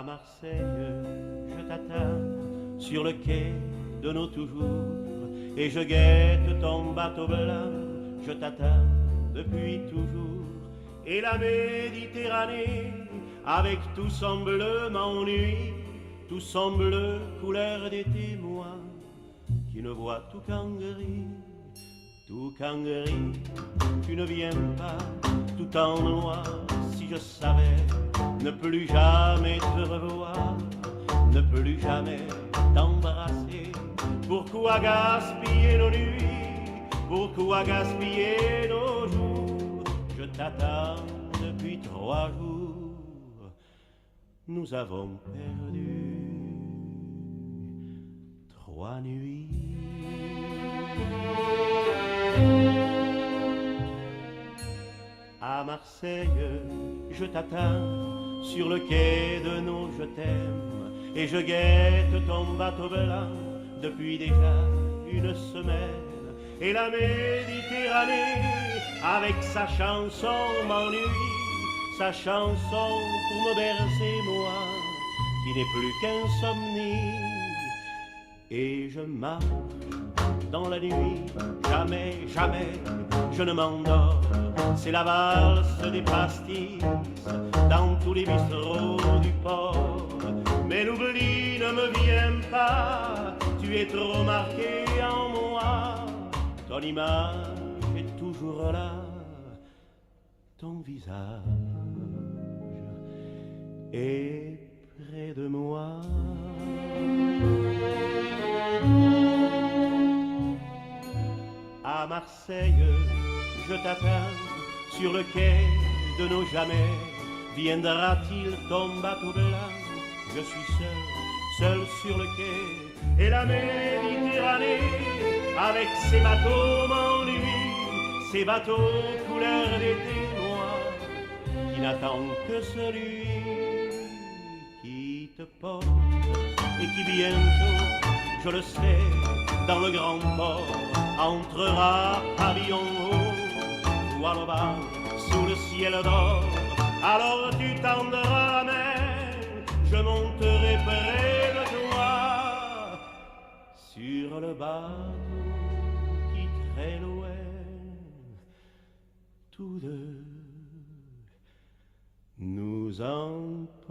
À Marseille, je t'attends sur le quai de nos toujours, et je guette ton bateau blanc, je t'attends depuis toujours. Et la Méditerranée, avec tout son bleu, m'ennuie, tout son bleu couleur d'été, moi, qui ne vois tout qu'en gris, tout qu'en gris. Tu ne viens pas tout en noir, si je savais ne plus jamais te revoir, ne plus jamais t'embrasser. Pourquoi gaspiller nos nuits, pourquoi gaspiller nos jours? Je t'attends depuis 3 jours, nous avons perdu 3 nuits. À Marseille, je t'attends sur le quai de nos je t'aime, et je guette ton bateau blanc depuis déjà une semaine. Et la Méditerranée, avec sa chanson m'ennuie, sa chanson pour me bercer, moi, qui n'ai plus qu'insomnie. Et je marche dans la nuit, jamais, jamais, je ne m'endors. C'est la valse des pastis dans tous les bistrots du port. Mais l'oubli ne me vient pas, tu es trop marqué en moi. Ton image est toujours là, ton visage est près de moi. À Marseille, je t'attends sur le quai de nos jamais. Viendra-t-il ton bateau blanc? Je suis seul, seul sur le quai. Et la Méditerranée, avec ses bateaux m'ennuie, ses bateaux couleur d'été, moi, qui n'attend que celui qui te porte et qui bientôt, je le sais, dans le grand port, entrera pavillon haut ou à l'aubin sous le ciel d'or. Alors tu tendras la main, je monterai près de toi sur le bateau qui très loin, tous deux nous emporte.